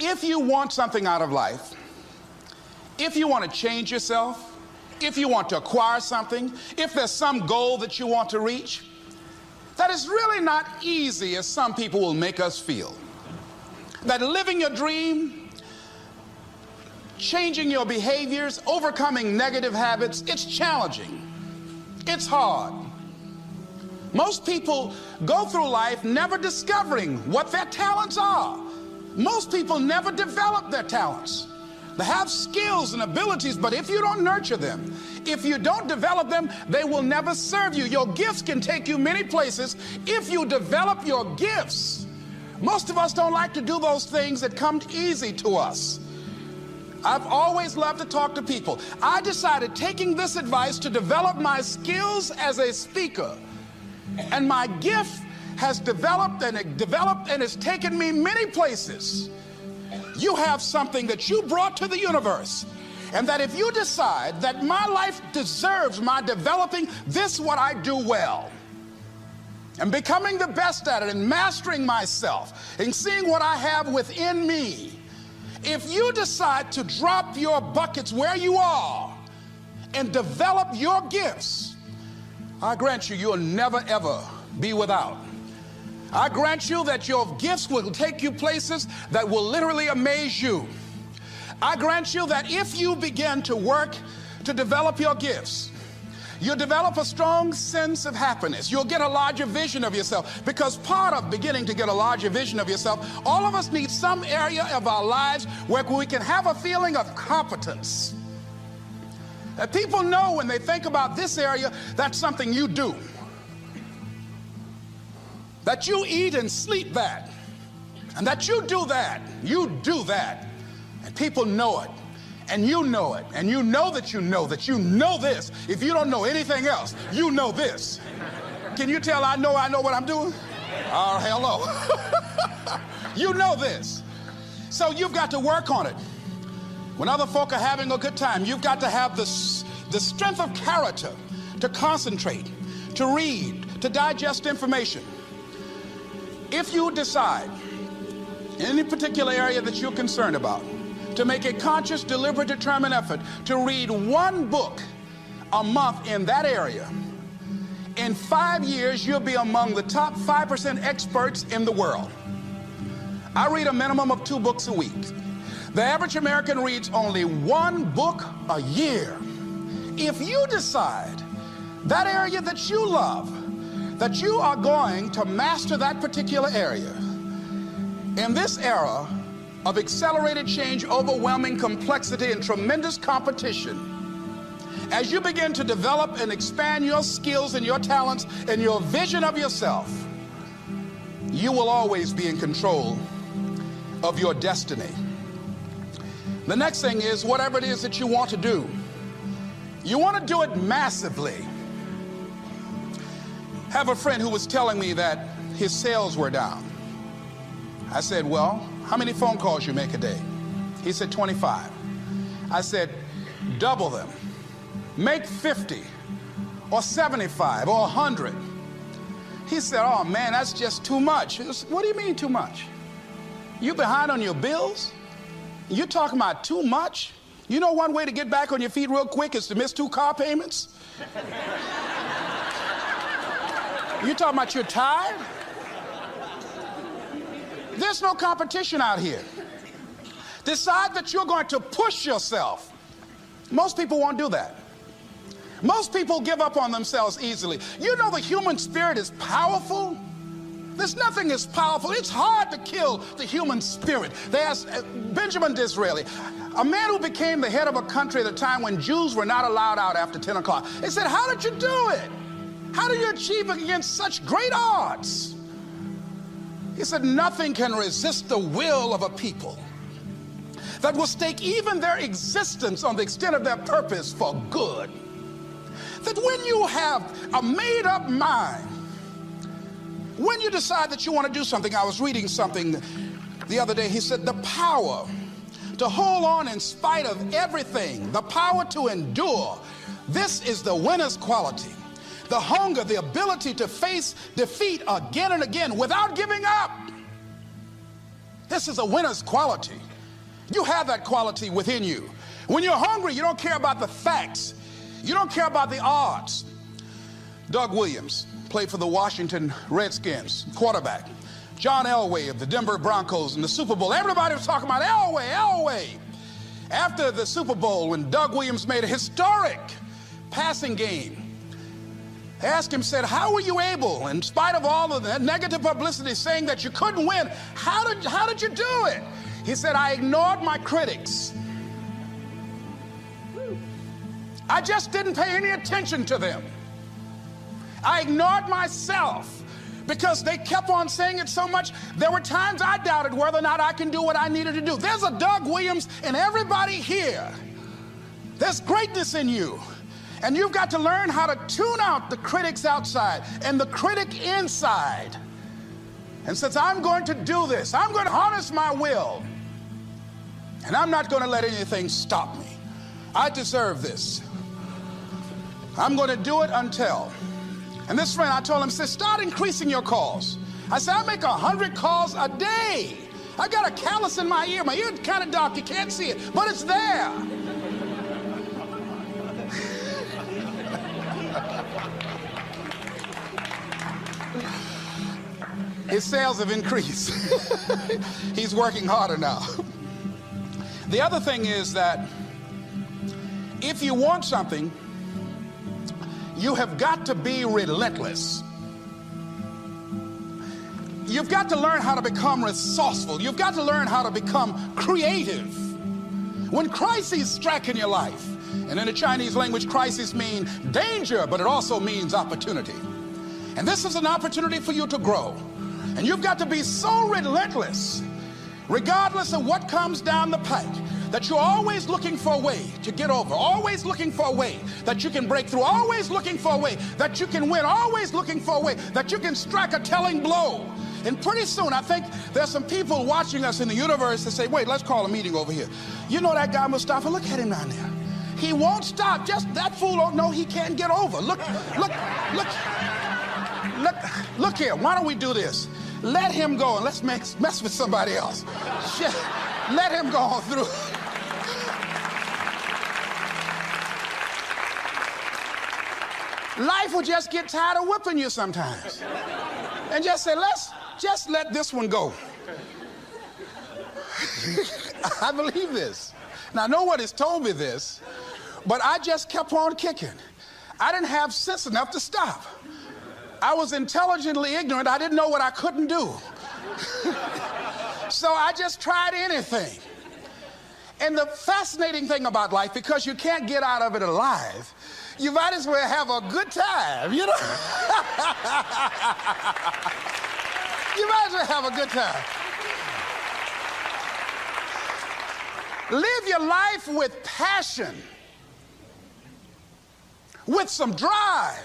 If you want something out of life, if you want to change yourself, if you want to acquire something, if there's some goal that you want to reach, that is really not easy as some people will make us feel. That living your dream, changing your behaviors, overcoming negative habits, it's challenging. It's hard. Most people go through life never discovering what their talents are. Most people never develop their talents. They have skills and abilities, but if you don't nurture them, if you don't develop them, they will never serve you. Your gifts can take you many places if you develop your gifts. Most of us don't like to do those things that come easy to us. I've always loved to talk to people. I decided, taking this advice, to develop my skills as a speaker. And my gift has developed and it's taken me many places. You have something that you brought to the universe, and that if you decide that my life deserves my developing this, what I do well, and becoming the best at it, and mastering myself, and seeing what I have within me, if you decide to drop your buckets where you are and develop your gifts, I grant you, you'll never ever be without. I grant you that your gifts will take you places that will literally amaze you. I grant you that if you begin to work to develop your gifts, you'll develop a strong sense of happiness. You'll get a larger vision of yourself, because part of beginning to get a larger vision of yourself, all of us need some area of our lives where we can have a feeling of competence. That people know when they think about this area, that's something you do. That you eat and sleep that, and that you do that, and people know it, and you know it, and you know that you know this. If you don't know anything else, you know this. Can you tell I know what I'm doing? Oh, hell no. You know this. So you've got to work on it. When other folk are having a good time, you've got to have the strength of character to concentrate, to read, to digest information. If you decide in any particular area that you're concerned about to make a conscious, deliberate, determined effort to read one book a month in that area, in 5 years you'll be among the top 5% experts in the world. I read a minimum of 2 books a week. The average American reads only 1 book a year. If you decide that area that you love, that you are going to master that particular area, in this era of accelerated change, overwhelming complexity, and tremendous competition, as you begin to develop and expand your skills and your talents and your vision of yourself, you will always be in control of your destiny. The next thing is, whatever it is that you want to do, you want to do it massively. I have a friend who was telling me that his sales were down. I said, well, how many phone calls you make a day? He said, 25. I said, double them. Make 50 or 75 or 100. He said, oh man, that's just too much. What do you mean too much? You behind on your bills? You're talking about too much? You know one way to get back on your feet real quick is to miss 2 car payments? You talking about you're tired? There's no competition out here. Decide that you're going to push yourself. Most people won't do that. Most people give up on themselves easily. You know the human spirit is powerful. There's nothing as powerful. It's hard to kill the human spirit. They asked Benjamin Disraeli, a man who became the head of a country at a time when Jews were not allowed out after 10 o'clock. They said, how did you do it? How do you achieve it against such great odds? He said, nothing can resist the will of a people that will stake even their existence on the extent of their purpose for good. That when you have a made-up mind, when you decide that you want to do something, I was reading something the other day, he said, the power to hold on in spite of everything, the power to endure, this is the winner's quality. The hunger, the ability to face defeat again and again without giving up. This is a winner's quality. You have that quality within you. When you're hungry, you don't care about the facts. You don't care about the odds. Doug Williams played for the Washington Redskins, quarterback. John Elway of the Denver Broncos in the Super Bowl. Everybody was talking about Elway. After the Super Bowl, when Doug Williams made a historic passing game, they asked him, said, how were you able, in spite of all of the negative publicity saying that you couldn't win, how did you do it? He said, I ignored my critics. I just didn't pay any attention to them. I ignored myself because they kept on saying it so much. There were times I doubted whether or not I can do what I needed to do. There's a Doug Williams in everybody here. There's greatness in you. And you've got to learn how to tune out the critics outside and the critic inside. And since I'm going to do this, I'm going to harness my will. And I'm not going to let anything stop me. I deserve this. I'm going to do it until. And this friend, I told him, said, start increasing your calls. I said, I make 100 calls a day. I got a callus in my ear. My ear is kind of dark. You can't see it, but it's there. His sales have increased. He's working harder now. The other thing is that if you want something, you have got to be relentless. You've got to learn how to become resourceful. You've got to learn how to become creative. When crises strike in your life, and in the Chinese language, crisis means danger, but it also means opportunity. And this is an opportunity for you to grow. And you've got to be so relentless, regardless of what comes down the pike, that you're always looking for a way to get over, always looking for a way that you can break through, always looking for a way that you can win, always looking for a way that you can strike a telling blow. And pretty soon, I think there's some people watching us in the universe that say, wait, let's call a meeting over here. You know that guy Mustafa? Look at him down there. He won't stop. Just that fool don't know he can't get over. Look here. Why don't we do this? Let him go and let's mess with somebody else. Let him go on through. Life will just get tired of whipping you sometimes. And just say, let's just let this one go. I believe this. Now, no one has told me this, but I just kept on kicking. I didn't have sense enough to stop. I was intelligently ignorant. I didn't know what I couldn't do. So I just tried anything. And the fascinating thing about life, because you can't get out of it alive, you might as well have a good time, you know? You might as well have a good time. Live your life with passion, with some drive.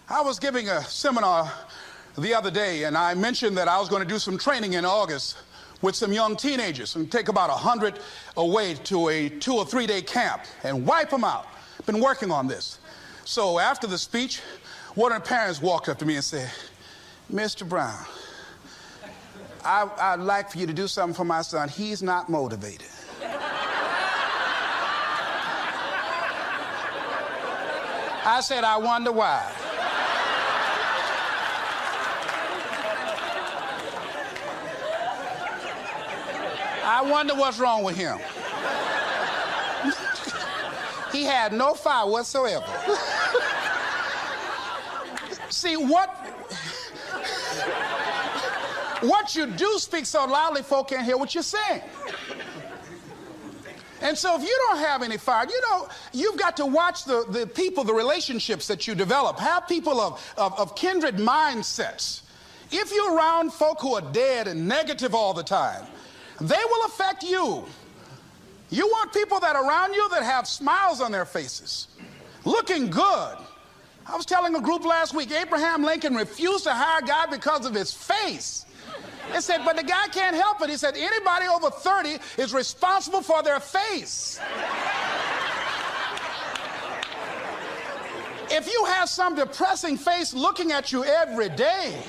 I was giving a seminar the other day, and I mentioned that I was going to do some training in August with some young teenagers and take about 100 away to a 2 or 3 day camp and wipe them out. Been working on this. So after the speech, one of the parents walked up to me and said, Mr. Brown, I'd like for you to do something for my son. He's not motivated. I said, I wonder why. I wonder what's wrong with him. He had no fire whatsoever. See, what you do speak so loudly, folk can't hear what you're saying. And so if you don't have any fire, you know, you've got to watch the people, the relationships that you develop. Have people of kindred mindsets. If you're around folk who are dead and negative all the time, they will affect you. You want people that are around you that have smiles on their faces, looking good. I was telling a group last week, Abraham Lincoln refused to hire a guy because of his face. They said, but the guy can't help it. He said, anybody over 30 is responsible for their face. If you have some depressing face looking at you every day,